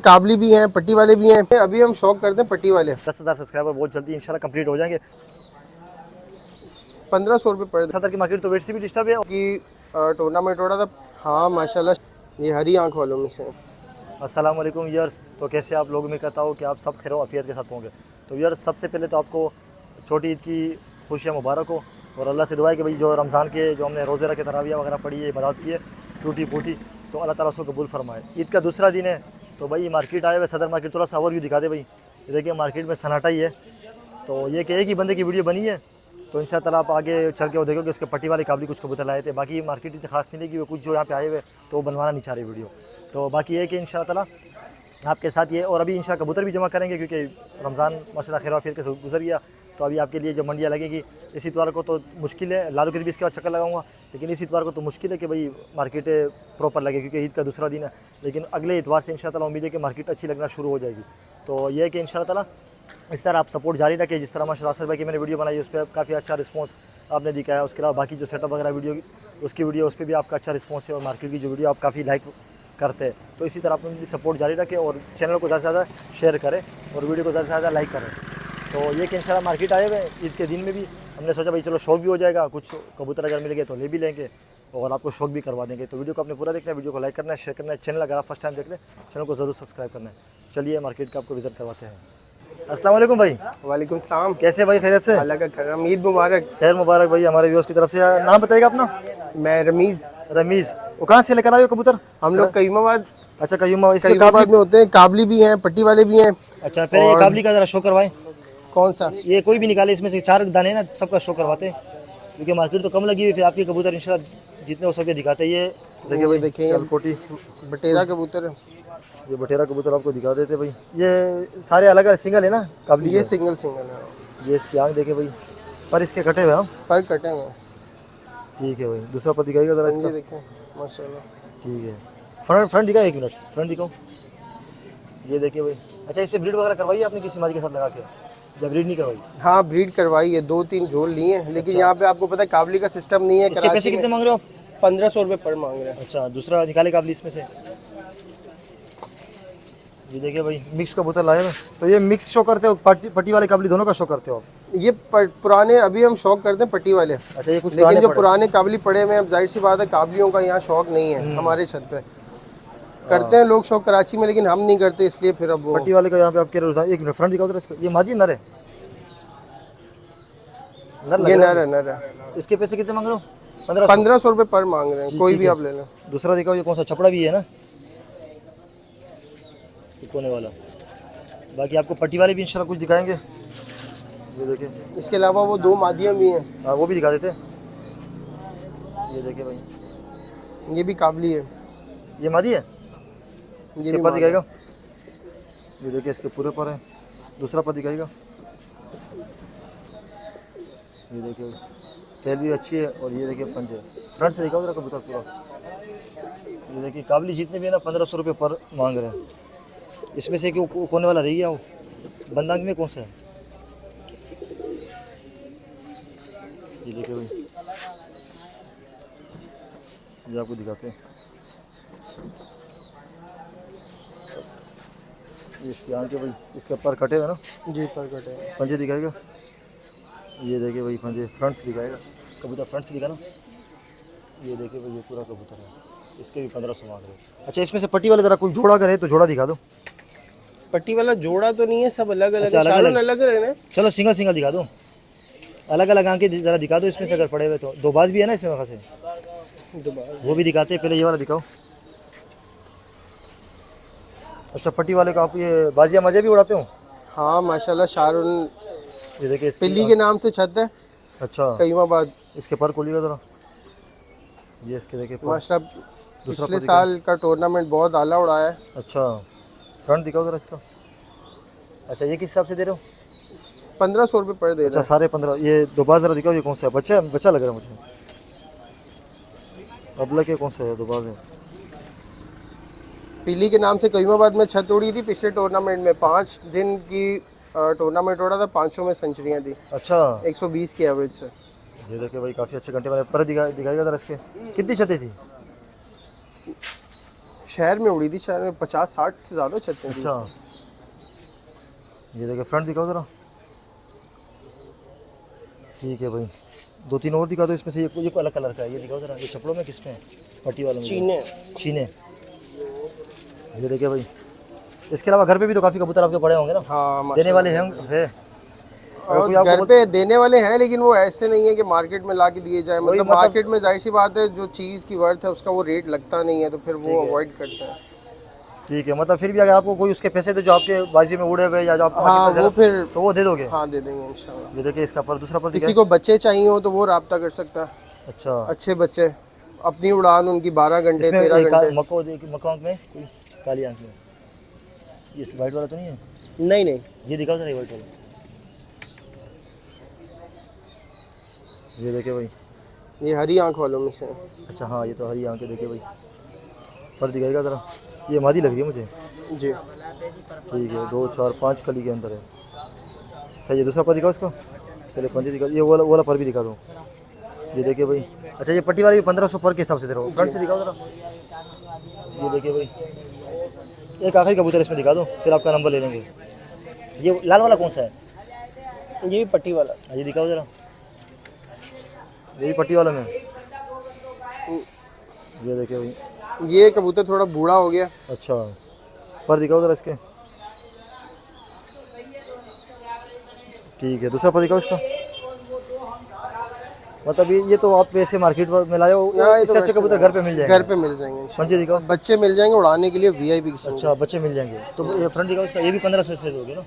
काबली भी हैं, पट्टी वाले भी हैं। अभी हम शौक करते हैं पट्टी वाले। 10,000 सब्सक्राइबर बहुत जल्दी इंशाल्लाह कंप्लीट हो जाएंगे। 1500 रुपये पड़ सदर की मार्केट तो वैसे भी डिस्टर्ब है कि टूर्नामेंट हो रहा था। हाँ माशाल्लाह, ये हरी आंख वालों में से। अस्सलाम वालेकुम यार्स, तो कैसे आप लोग, मैं कहता हूँ कि आप सब खैर आफियत के साथ होंगे। तो यार सबसे पहले तो आपको छोटी ईद की खुशियाँ मुबारक हो और अल्लाह से दुआ है कि भाई जो रमज़ान के जो हमने रोज़े रखे, तरावियाँ वगैरह पढ़ी है, इबादत की है टूटी फूटी, तो अल्लाह ताला उसको कबूल फरमाए। ईद का दूसरा दिन है तो भाई मार्केट आए हुए, सदर मार्केट थोड़ा सा ओवरव्यू दिखा दे भाई। ये देखिए मार्केट में सन्नाटा ही है। तो ये कि एक ही बंदे की वीडियो बनी है, तो इंशाअल्लाह ताला आप आगे चल के वो देखोगे उसके पट्टी वाले काबली कुछ कबूतर लाए थे। बाकी मार्केट इतनी खास नहीं लगी, वो कुछ जो यहाँ पे आए हुए तो वो बनवाना नहीं चाह रहे वीडियो। तो बाकी ये कि इंशाअल्लाह ताला आपके साथ ये, और अभी इंशाअल्लाह कबूतर भी जमा करेंगे क्योंकि रमज़ान माशाल्लाह खैर फिर के गुजर गया। तो अभी आपके लिए जो मंडियाँ लगेगी इस इतवार को तो मुश्किल है, लालू के भी इसके बाद चक्कर लगाऊंगा, लेकिन इस इतवार को तो मुश्किल है कि भाई मार्केट प्रॉपर लगे क्योंकि ईद का दूसरा दिन है। लेकिन अगले इतवार से इंशाअल्लाह उम्मीद है कि मार्केट अच्छी लगना शुरू हो जाएगी। तो ये है कि इंशाअल्लाह ताला इस तरह आप सपोर्ट जारी रखें। जिस तरह माशाल्लाह असर भाई की मैंने वीडियो बनाई उस पर काफ़ी अच्छा रिस्पॉन्स आपने दिखाया। उसके अलावा बाकी जो सेटअप वगैरह वीडियो उसकी वीडियो उस पर भी आपका अच्छा रिस्पॉन्स है, और मार्केट की जो वीडियो आप काफ़ी लाइक करते हैं। तो इसी तरह अपनी सपोर्ट जारी रखें और चैनल को ज़्यादा से ज़्यादा शेयर करें और वीडियो को ज़्यादा से ज़्यादा लाइक करें। तो ये कि इंशाल्लाह मार्केट आए हुए ईद के दिन में भी हमने सोचा भाई चलो शौक भी हो जाएगा, कुछ कबूतर अगर मिल गए तो ले भी लेंगे और आपको शौक भी करवा देंगे। तो वीडियो को आपने पूरा देखना है, वीडियो को लाइक करना है, शेयर करना है। चैनल अगर आप फर्स्ट टाइम देख रहे हैं चैनल को ज़रूर सब्सक्राइब करना है। चलिए मार्केट का आपको विजिट करवाते हैं। अस्सलाम वालेकुम भाई। वालेकुम सलाम। कैसे भाई, खैरियत से? अल्लाह का करम, ईद मुबारक। खैर मुबारक भाई हमारे व्यूअर्स की तरफ से। नाम बताइएगा अपना? मैं रमीज़। रमीज़। वो कहाँ से लेकर आए हो कबूतर? हम लोग कईमाबाद अच्छा कयूमा, इसके कईमाबाद में होते हैं। काबली भी हैं, पट्टी वाले भी हैं। अच्छा पहले ये काबली का ज़रा शो करवाएं। कौन सा? ये कोई भी निकाले, इसमें से 4 दाने ना सबका शो करवाते हैं क्योंकि मार्केट तो कम लगी हुई, फिर आपके कबूतर इंशाल्लाह जितने हो सके दिखाते हैं। ये देखिए भाई, देखें सियालकोटी बटेरा कबूतर है। ये बटेरा कबूतर आपको दिखा देते भाई। ये सारे अलग अलग सिंगल है ना काबली? ये सिंगल सिंगल है। ये इसकी आँख देखे भाई, पर इसके कटे हुए। हाँ पर कटे हुए हैं। ठीक है भाई, दूसरा पर दिखाइएगा ज़रा इसका। देखें माशाल्लाह। ठीक है, फ्रंट दिखाओ, 1 मिनट फ्रंट दिखाओ। ये देखिए भाई। अच्छा इससे ब्रीड वगैरह करवाई आपने किसी मादी के साथ लगा के? जब ब्रीड नहीं करवाई? हाँ ब्रीड करवाई है, 2-3 झोल लिए हैं, लेकिन यहाँ पे आपको पता है काबली का सिस्टम नहीं है। इसके पैसे कितने मांग रहे हो आप? 1500 रुपये पर मांग रहे हैं। अच्छा दूसरा निकाले काबली इसमें से। ये देखिए भाई मिक्स कबूतर लाए हुए। तो ये मिक्स शो करते हो, पट्टी वाले काबली दोनों का शो करते हो आप? ये पुराने अभी हम शौक करते हैं पट्टी वाले। अच्छा ये कुछ लेकिन जो पुराने काबली पड़े हुए हैं, अब जाहिर सी बात है काबलियों का यहाँ शौक नहीं है। हमारे छत पे करते हैं लोग शौक कराची में, लेकिन हम नहीं करते, इसलिए फिर अब वो पट्टी वाले का यहाँ पे आपके रोज़ाना। 1 मिनट फ्रंट दिखाओ तो इसका। ये मादी नर है? ये नर है, नर है। इसके पैसे कितने मांग रहे हो? 1500 रुपये पर मांग रहे हैं, कोई भी आप ले लें। दूसरा दिखाओ, ये कौन सा छपड़ा भी है ना कोने वाला। बाकी आपको पट्टी वाले भी इंशाल्लाह कुछ दिखाएंगे। ये देखिए, इसके अलावा वो 2 मादियाँ भी हैं। हाँ वो भी दिखा देते। ये देखिए भाई, ये भी काबली है। ये मादी है, ये इसके पर दिखाएगा। ये देखिए इसके पूरे पर है। दूसरा पर दिखाएगा। ये देखिए तेल भी अच्छी है, और ये देखिए पंजे। फ्रंट से दिखाओ जरा कबूतर पूरा। ये देखिए काबली जितने भी है ना 1500 रुपये पर मांग रहे हैं। इसमें से कि कोने वाला रह गया वो बंदांग में कौन सा है? ये देखिए भाई, ये आपको दिखाते हैं। ये इसकी आंखें भाई, इसके पर कटे हुए ना? जी पर कटे। पंजे दिखाएगा। ये देखिए भाई पंजे फ्रंट से दिखाएगा, कबूतर फ्रंट से दिखा ना। ये देखिए भाई ये पूरा कबूतर है, इसके भी 1500 मांग रहे हैं। अच्छा इसमें से पट्टी वाले ज़रा कोई जोड़ा करे तो जोड़ा दिखा दो। पट्टी वाला जोड़ा तो नहीं है, सब अलग अलग। अच्छा, अलग अलग है ना। चलो सिंगल दिखा दो, अलग अलग आंखें ज़रा दिखा दो इसमें से अगर पड़े हुए तो। 2 बाज भी है ना इसमें वहाँ से, वो भी दिखाते हैं। पहले ये वाला दिखाओ। अच्छा पट्टी वाले का आप ये बाजिया मजे भी उड़ाते हो? हाँ माशाल्लाह शारून। ये देखिए पिल्ली के नाम से छत है। अच्छा कईमाबाद। इसके पर खोलिएगा ज़रा। ये इसके देखिए माशाल्लाह पिछले साल का टूर्नामेंट बहुत आला उड़ाया है। अच्छा फ्रंट दिखाओ ज़रा इसका। अच्छा ये किस हिसाब से दे रहे हो? 1500 रुपये पर दे। अच्छा सारे 15। ये 2 बाज ज़रा दिखाओ, ये कौन सा है? बच्चा लग रहा है मुझे। अबला के कौन सा है? 2 बाज है। पिल्ली के नाम से कईमाबाद में छत उड़ी थी पिछले टूर्नामेंट में। 5 दिन की टूर्नामेंट उड़ा था, 500 में सेंचुरियाँ थी। अच्छा 120 की एवरेज से। ये देखिए भाई काफ़ी अच्छे घंटे में पर दिखाएगा ज़रा इसके। कितनी छतें थी? शहर में उड़ी थी, शहर में 50-60 से ज़्यादा छतें थी। अच्छा, ये देखिए फ्रंट दिखाओ ज़रा। ठीक है भाई, 2-3 और दिखा दो इसमें से। ये अलग कलर का है, ये दिखाओ ज़रा। ये चप्पलों में किस में है? पट्टी वालों में? चीने। चीने। ये देखिए भाई, इसके अलावा घर पे भी तो काफ़ी कबूतर आपके पड़े होंगे ना? हाँ, देने वाले हैं है? और कोई आपको घर पे देने वाले हैं, लेकिन वो ऐसे नहीं है कि मार्केट में ला के दिए जाए। मतलब मतलब- मार्केट में जाहिर सी बात है, जो चीज़ की वर्थ है उसका वो रेट लगता नहीं है, तो फिर वो अवॉइड करते हैं। ठीक है, मतलब फिर भी अगर आपको कोई उसके पैसे दे जो आपके बाजी में उड़े हुए या जो आपको हाँ, वो फिर तो वो दे दोगे? हाँ, दे देंगे इंशाल्लाह। ये देखिए इसका पर दूसरा पर किसी को बच्चे चाहिए हो तो वो रब्ता कर सकता है। अच्छा, अच्छे बच्चे, अपनी उड़ान उनकी 12 घंटे इसमें 13 घंटे। मको आंख में कोई काली आंख में, ये वाइट वाला तो नहीं है? नहीं नहीं, ये दिखाओ जरा, ये वाइट वाला। ये देखिए भाई। ये हरी आंख वालों में से है। अच्छा हाँ, ये तो हरी आंखें। देखिए भाई, पर दिखाएगा ज़रा। ये मादी लग रही है मुझे। जी, ठीक है, 2 4 5 कली के अंदर है। सही है, दूसरा पर दिखाओ इसको। पहले पंजे दिखाओ, ये वाला पर भी दिखा दो। ये देखिए भाई। अच्छा, ये पट्टी वाली भी 1500 पर के हिसाब से दे रहा हूँ। फ्रंट से दिखाओ ज़रा। ये देखिए भाई, एक आखिरी कबूतर इसमें दिखा दो, फिर आपका नंबर ले लेंगे। ये लाल वाला कौन सा है? ये पट्टी वाला। ये दिखाओ ज़रा। यही पट्टी वाला में। ये देखिए भाई। ये कबूतर थोड़ा बूढ़ा हो गया। अच्छा, पर दिखाओ ज़रा इसके। ठीक है, दूसरा पर दिखाओ इसका। मतलब ये तो आप वैसे मार्केट में लाए हो, इससे अच्छे कबूतर घर पे मिल जाएंगे? घर पे मिल जाएंगे इंशाल्लाह। पंजे दिखाओ। बच्चे मिल जाएंगे उड़ाने के लिए, वीआईपी किस्म। अच्छा, बच्चे मिल जाएंगे। तो ये फ्रंट दिखाओ इसका। ये भी 1500 से दोगे ना?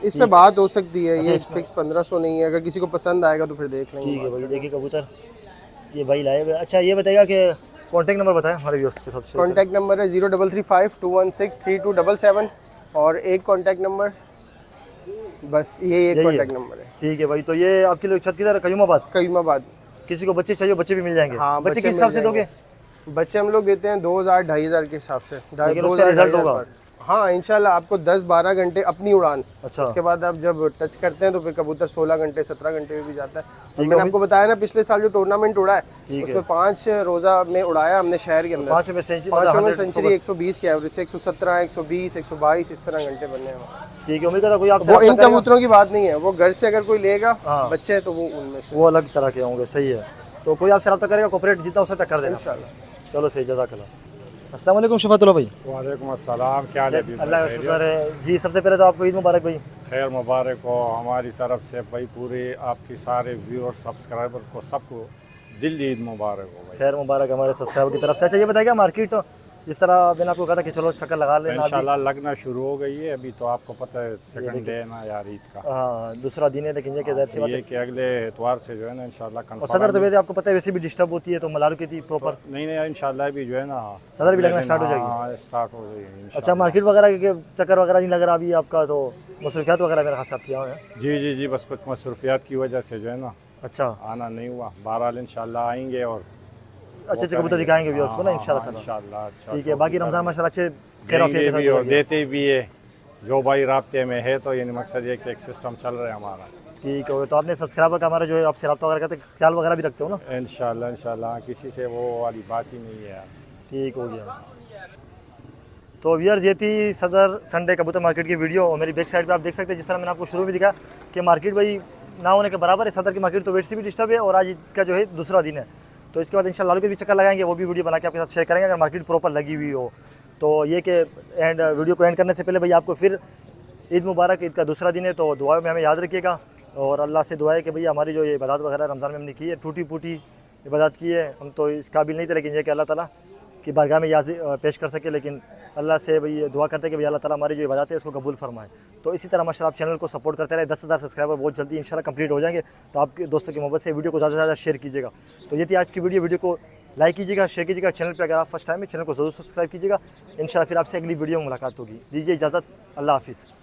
इस पे बात हो सकती है, अच्छा, ये फिक्स 1500 नहीं है। अगर किसी को पसंद आएगा तो फिर देख लेंगे। ठीक है भाई, देखिए कबूतर ये भाई लाए हुए। अच्छा, ये बताइएगा कि कॉन्टैक्ट नंबर बताएं हमारे व्यूअर्स के साथ। कॉन्टैक्ट नंबर है 033521632277 और एक कॉन्टैक्ट नंबर, बस ये एक यही है? कॉन्टैक्ट नंबर है। ठीक है भाई, तो ये आपके लिए छत किधर? कयूमाबाद। कयूमाबाद। किसी को बच्चे चाहिए, बच्चे भी मिल जाएंगे? हाँ, बच्चे किस हिसाब से दोगे? बच्चे हम लोग देते हैं 2000-2500 के हिसाब से। लेकिन उसका रिजल्ट होगा? हाँ इंशाल्लाह, आपको 10-12 घंटे अपनी उड़ान। अच्छा, उसके बाद आप जब टच करते हैं तो फिर कबूतर 16 घंटे 17 घंटे में भी जाता है। तो मैंने आपको बताया ना, पिछले साल जो टूर्नामेंट उड़ा है उसमें 5 रोजा में उड़ाया हमने शहर के अंदर। 5 में सेंचुरी, 5 में सेंचुरी 120 के एवरेज से 117, 120, 122 इस तरह घंटे बने हैं। ठीक है, उम्मीद करता कोई आपसे वो इन कबूतरों की बात नहीं है, वो घर से अगर कोई लेगा बच्चे तो वो उनमें से वो अलग तरह के होंगे। सही है, तो कोई आपसे रब्ता करेगा, कोऑपरेट जितना हो सकता कर देना इंशाल्लाह। चलो सही, जज़ाकल्लाह। अस्सलाम वालेकुम शफातुल्लाह भाई। वालेकुम अस्सलाम, क्या हाल है? अल्लाह का शुक्र है जी। सबसे पहले तो आपको ईद मुबारक भाई। खैर मुबारक हो हमारी तरफ से भाई, पूरे आपकी सारे व्यूअर सब्सक्राइबर को सबको दिल ईद मुबारक हो भाई। खैर मुबारक हमारे सब्सक्राइबर की तरफ से। अच्छा, ये बताइएगा मार्केट तो जिस तरह मैंने आपको कहा था कि चलो चक्कर लगा लेना, इंशाल्लाह लगना शुरू हो गई है। अभी तो आपको पता है सेकंड डे है ना यार ईद का। हाँ, दूसरा दिन है, लेकिन ये कि ज़ाहिर सी बात ये है। कि अगले एतवार से जो है ना इंशाल्लाह और कंफर्म। सदर तो वैसे आपको पता है वैसे भी डिस्टर्ब होती है, तो मलारू की थी प्रॉपर। नहीं नहीं इंशाल्लाह भी जो है ना सदर भी लगना स्टार्ट हो जाएगी। हाँ, स्टार्ट हो जाएगी इंशाल्लाह। अच्छा, मार्केट वगैरह के चक्कर वगैरह नहीं लग रहा अभी आपका? तो मसरूफियात वगैरह मेरा खास किया हुआ है? जी जी जी, बस कुछ मसरूफियात की वजह से जो है ना अच्छा, आना नहीं हुआ। बहरहाल इंशाल्लाह आएंगे और अच्छे अच्छे कबूतर दिखाएंगे भी उसको ना इंशाल्लाह। इंशाल्लाह। अच्छा, ठीक है, बाकी रमज़ान माशाल्लाह अच्छे खैर देंगे आफियत के भी साथ और गुजर गया। देते भी है। जो भाई राब्ते में है तो यानी मकसद ये कि एक सिस्टम चल रहा है हमारा। ठीक है, तो आपने सब्सक्राइबर का हमारा जो है आपसे रब्ता वगैरह करते ख्याल वगैरह भी रखते हो ना? इंशाल्लाह इंशाल्लाह, किसी से वो वाली बात ही नहीं है। ठीक हो गया। तो व्यूअर्स, ये थी सदर संडे कबूतर मार्केट की वीडियो। और मेरी बैक साइड पे आप देख सकते हैं, जिस तरह मैंने आपको शुरू में दिखा कि मार्केट भाई ना होने के बराबर है। सदर की मार्केट तो वैसे भी डिस्टर्ब है और आज का जो है दूसरा दिन है। तो इसके बाद इंशाल्लाह लालू के भी चक्कर लगाएंगे, वो भी वीडियो बना के आपके साथ शेयर करेंगे अगर मार्केट प्रॉपर लगी हुई हो। तो ये कि वीडियो को एंड करने से पहले भाई आपको फिर ईद मुबारक। ईद का दूसरा दिन है, तो दुआ में हमें याद रखिएगा और अल्लाह से दुआ है कि भैया हमारी जो ये इबादत वगैरह रमज़ान में हमने की है, टूटी फूटी इबादत की है, हम तो इस काबिल नहीं थे, लेकिन ये कि अल्लाह ताला की बारगाह में याद पेश कर सके। लेकिन अल्लाह से भाई दुआ करते हैं कि भैया अल्लाह ताला हमारी जो इबादत है उसको कबूल फरमाए। तो इसी तरह माशाल्लाह आप चैनल को सपोर्ट करते रहे। 10,000 सब्सक्राइबर बहुत जल्दी इंशाल्लाह कंप्लीट हो जाएंगे। तो आपके दोस्तों की मोहब्बत से वीडियो को ज़्यादा से ज़्यादा शेयर कीजिएगा। तो ये थी आज की वीडियो को लाइक कीजिएगा, शेयर कीजिएगा। चैनल पर अगर आप फर्स्ट टाइम है चैनल को ज़रूर सब्सक्राइब कीजिएगा। इंशाल्लाह फिर आपसे अगली वीडियो में मुलाकात होगी। दीजिए इजाज़त, अल्लाह हाफिज़।